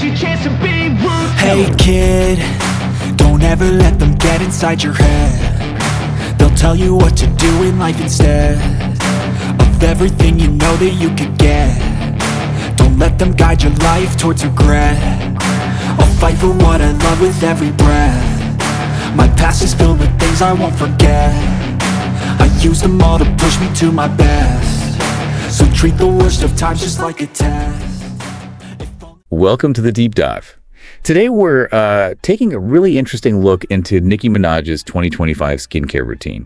It's your chance to be ruthless. Hey kid, don't ever let them get inside your head. They'll tell you what to do in life instead of everything you know that you could get. Don't let them guide your life towards regret. I'll fight for what I love with every breath. My past is filled with things I won't forget. I use them all to push me to my best. So treat the worst of times just like a test. Welcome to the Deep Dive. Today we're taking a really interesting look into Nicki Minaj's 2025 skincare routine,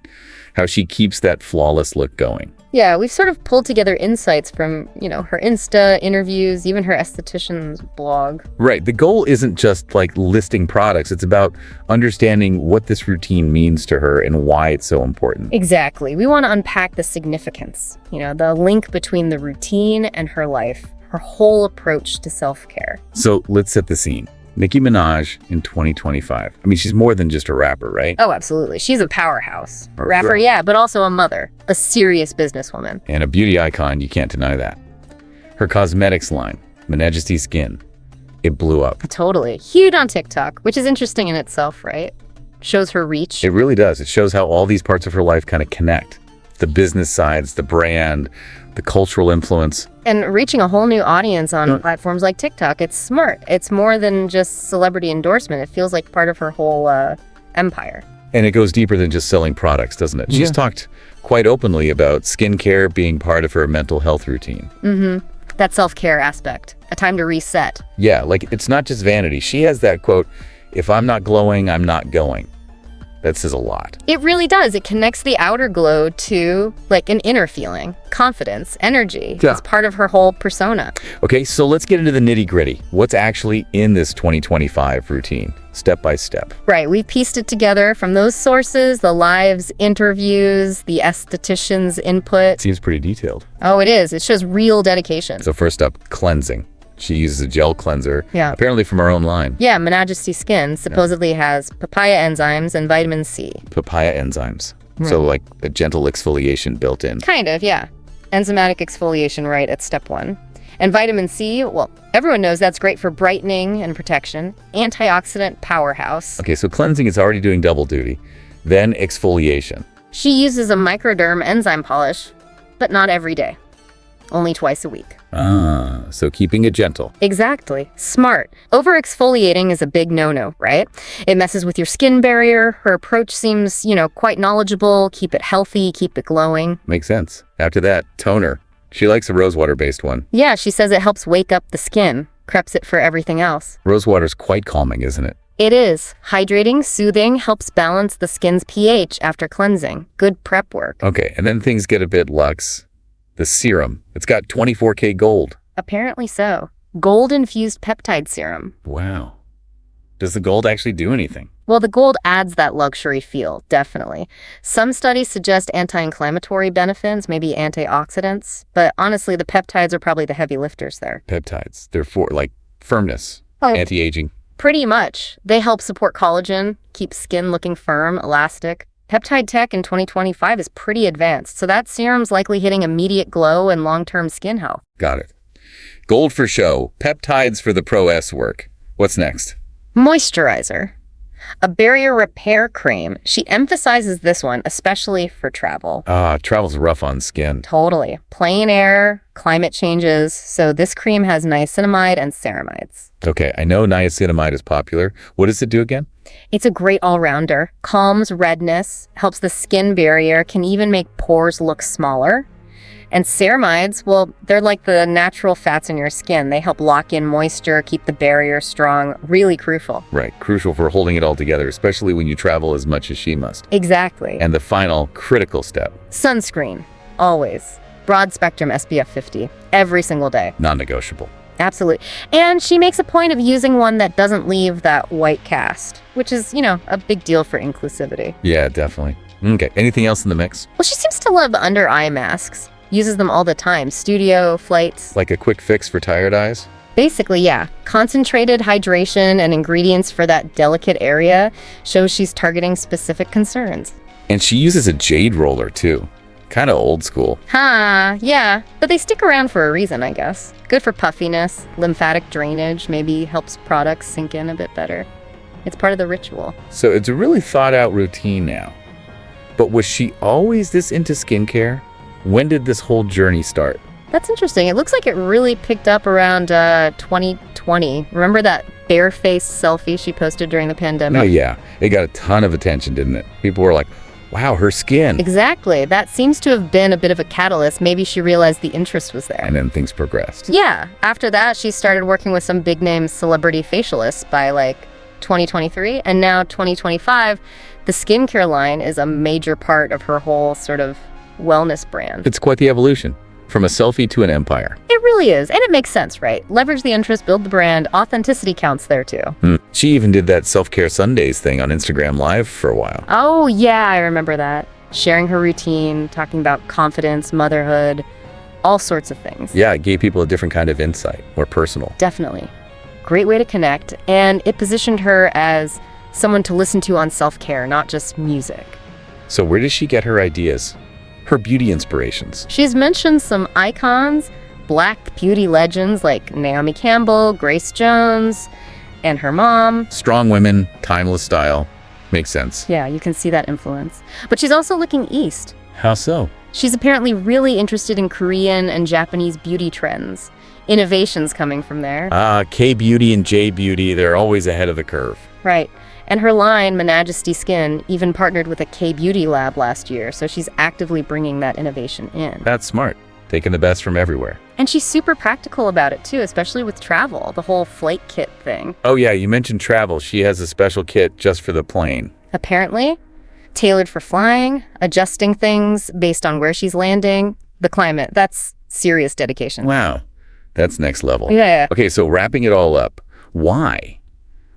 how she keeps that flawless look going. Yeah, we've sort of pulled together insights from, her Insta interviews, even her esthetician's blog. Right. The goal isn't just like listing products. It's about understanding what this routine means to her and why it's so important. Exactly. We want to unpack the significance, the link between the routine and her life, her whole approach to self-care. So let's set the scene. Nicki Minaj in 2025. I mean, she's more than just a rapper, right? Oh, absolutely. She's a powerhouse. Rapper, yeah, but also a mother, a serious businesswoman. And a beauty icon, you can't deny that. Her cosmetics line, Majesty Skin, it blew up. Totally. Huge on TikTok, which is interesting in itself, right? Shows her reach. It really does. It shows how all these parts of her life kind of connect. The business sides, the brand, the cultural influence. And reaching a whole new audience on platforms like TikTok. It's smart. It's more than just celebrity endorsement. It feels like part of her whole empire. And it goes deeper than just selling products, doesn't it? She's talked quite openly about skincare being part of her mental health routine. Mm-hmm. That self-care aspect. A time to reset. Yeah, like it's not just vanity. She has that quote, "If I'm not glowing, I'm not going." That says a lot. It really does. It connects the outer glow to like an inner feeling, confidence, energy. Yeah. It's part of her whole persona. Okay, so let's get into the nitty gritty. What's actually in this 2025 routine, step by step? Right. We pieced it together from those sources, the lives, interviews, the esthetician's input. Seems pretty detailed. Oh, it is. It shows real dedication. So first up, cleansing. She uses a gel cleanser, Yeah. apparently from her own line. Yeah, Majesty Skin supposedly has papaya enzymes and vitamin C. Papaya enzymes. So like a gentle exfoliation built in. Kind of, yeah. Enzymatic exfoliation right at step one. And vitamin C, well, everyone knows that's great for brightening and protection. Antioxidant powerhouse. Okay, so cleansing is already doing double duty. Then exfoliation. She uses a microderm enzyme polish, but not every day. Only twice a week. So keeping it gentle. Exactly. Smart. Over-exfoliating is a big no-no, right? It messes with your skin barrier. Her approach seems, quite knowledgeable. Keep it healthy, keep it glowing. Makes sense. After that, toner. She likes a rosewater-based one. Yeah, she says it helps wake up the skin, preps it for everything else. Rosewater's quite calming, isn't it? It is. Hydrating, soothing, helps balance the skin's pH after cleansing. Good prep work. Okay, and then things get a bit luxe. The serum. It's got 24K gold. Apparently so. Gold-infused peptide serum. Wow. Does the gold actually do anything? Well, the gold adds that luxury feel, definitely. Some studies suggest anti-inflammatory benefits, maybe antioxidants, but honestly, the peptides are probably the heavy lifters there. Peptides. They're for, like, firmness, anti-aging. Pretty much. They help support collagen, keep skin looking firm, elastic. Peptide tech in 2025 is pretty advanced, so that serum's likely hitting immediate glow and long-term skin health. Got it. Gold for show. Peptides for the Pro S work. What's next? Moisturizer. A barrier repair cream. She emphasizes this one, especially for travel. Travel's rough on skin. Totally. Plain air, climate changes, so this cream has niacinamide and ceramides. Okay, I know niacinamide is popular. What does it do again? It's a great all-rounder. Calms redness, helps the skin barrier, can even make pores look smaller. And ceramides, well, they're like the natural fats in your skin. They help lock in moisture, keep the barrier strong. Really crucial. Right, crucial for holding it all together, especially when you travel as much as she must. Exactly. And the final critical step. Sunscreen, always. Broad spectrum SPF 50, every single day. Non-negotiable. Absolutely. And she makes a point of using one that doesn't leave that white cast, which is, a big deal for inclusivity. Yeah, definitely. Okay, anything else in the mix? Well, she seems to love under-eye masks. Uses them all the time. Studio, flights. Like a quick fix for tired eyes? Basically, yeah. Concentrated hydration and ingredients for that delicate area shows she's targeting specific concerns. And she uses a jade roller, too. Kind of old school. Yeah, but they stick around for a reason, I guess. Good for puffiness, lymphatic drainage, maybe helps products sink in a bit better. It's part of the ritual. So it's a really thought out routine now. But was she always this into skincare? When did this whole journey start? That's interesting. It looks like it really picked up around 2020. Remember that bare-faced selfie she posted during the pandemic? Oh yeah, it got a ton of attention, didn't it? People were like, wow, her skin. Exactly. That seems to have been a bit of a catalyst. Maybe she realized the interest was there. And then things progressed. Yeah. After that, she started working with some big-name celebrity facialists by 2023. And now 2025, the skincare line is a major part of her whole sort of wellness brand. It's quite the evolution. From a selfie to an empire. It really is. And it makes sense, right? Leverage the interest, build the brand. Authenticity counts there too. She even did that self-care Sundays thing on Instagram Live for a while. Oh, yeah, I remember that. Sharing her routine, talking about confidence, motherhood, all sorts of things. Yeah, it gave people a different kind of insight, more personal. Definitely. Great way to connect. And it positioned her as someone to listen to on self-care, not just music. So where does she get her ideas? Her beauty inspirations? She's mentioned some icons, Black beauty legends like Naomi Campbell, Grace Jones, and her mom. Strong women, timeless style. Makes sense. Yeah, you can see that influence. But she's also looking east. How so? She's apparently really interested in Korean and Japanese beauty trends. Innovations coming from there. K-beauty and J-beauty, they're always ahead of the curve. Right. And her line, Majesty Skin, even partnered with a K-beauty lab last year, so she's actively bringing that innovation in. That's smart. Taking the best from everywhere. And she's super practical about it too, especially with travel, the whole flight kit thing. Oh yeah, you mentioned travel. She has a special kit just for the plane. Apparently, tailored for flying, adjusting things based on where she's landing, the climate. That's serious dedication. Wow, that's next level. Yeah. Okay, so wrapping it all up, why?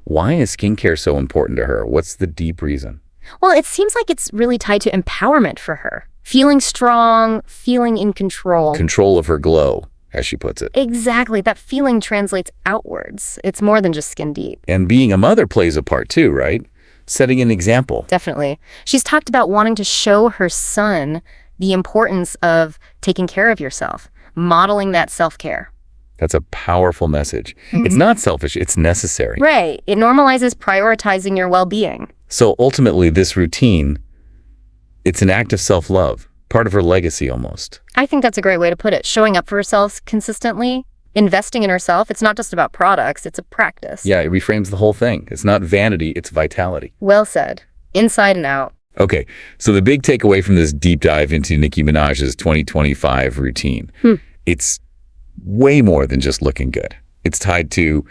Why is skincare so important to her? What's the deep reason? Well, it seems like it's really tied to empowerment for her. Feeling strong, feeling in control. Control of her glow, as she puts it. Exactly. That feeling translates outwards. It's more than just skin deep. And being a mother plays a part too, right? Setting an example. Definitely. She's talked about wanting to show her son the importance of taking care of yourself, modeling that self-care. That's a powerful message. It's not selfish, it's necessary. Right. It normalizes prioritizing your well-being. So ultimately, this routine, it's an act of self-love, part of her legacy almost. I think that's a great way to put it. Showing up for herself consistently, investing in herself. It's not just about products, it's a practice. Yeah, it reframes the whole thing. It's not vanity, it's vitality. Well said. Inside and out. Okay, so the big takeaway from this deep dive into Nicki Minaj's 2025 routine, it's way more than just looking good. It's tied to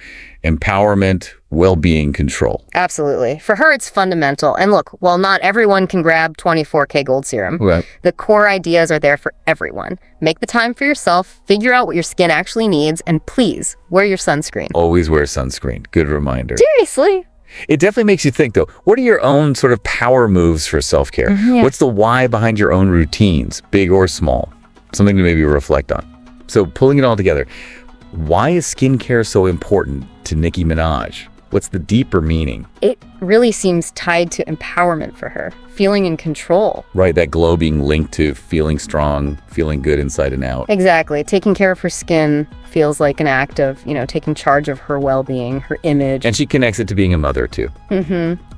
empowerment, well-being, control. Absolutely. For her, it's fundamental. And look, while not everyone can grab 24K gold serum, Right. the core ideas are there for everyone. Make the time for yourself, figure out what your skin actually needs, and please, wear your sunscreen. Always wear sunscreen. Good reminder. Seriously. It definitely makes you think, though. What are your own sort of power moves for self-care? Yeah. What's the why behind your own routines, big or small? Something to maybe reflect on. So pulling it all together, why is skincare so important to Nicki Minaj? What's the deeper meaning? It really seems tied to empowerment for her, feeling in control. Right, that glow being linked to feeling strong, feeling good inside and out. Exactly. Taking care of her skin feels like an act of, taking charge of her well-being, her image. And she connects it to being a mother, too.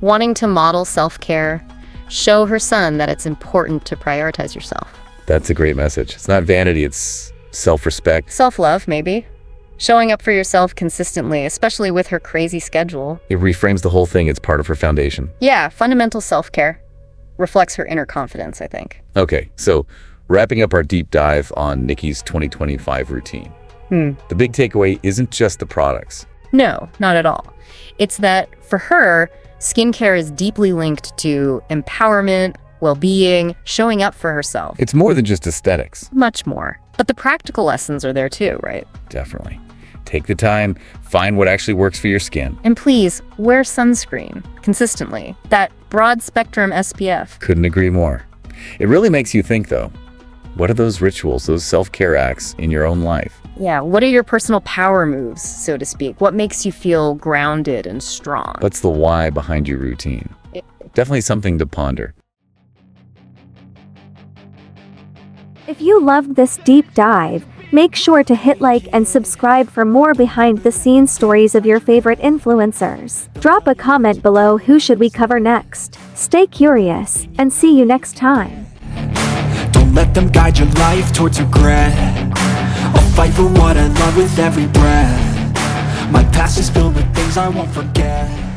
Wanting to model self-care, show her son that it's important to prioritize yourself. That's a great message. It's not vanity, it's self-respect. Self-love, maybe. Showing up for yourself consistently, especially with her crazy schedule. It reframes the whole thing. It's part of her foundation. Yeah, fundamental self-care. Reflects her inner confidence, I think. Okay, so wrapping up our deep dive on Nicki's 2025 routine. The big takeaway isn't just the products. No, not at all. It's that for her, skincare is deeply linked to empowerment, well-being, showing up for herself. It's more than just aesthetics. Much more. But the practical lessons are there too, right? Definitely. Take the time, find what actually works for your skin. And please, wear sunscreen consistently. That broad spectrum SPF. Couldn't agree more. It really makes you think, though. What are those rituals, those self-care acts in your own life? Yeah, what are your personal power moves, so to speak? What makes you feel grounded and strong? What's the why behind your routine? Definitely something to ponder. If you loved this deep dive, make sure to hit like and subscribe for more behind-the-scenes stories of your favorite influencers. Drop a comment below who should we cover next. Stay curious, and see you next time. Don't let them guide your life towards regret. I'll fight for what I love with every breath. My past is filled with things I won't forget.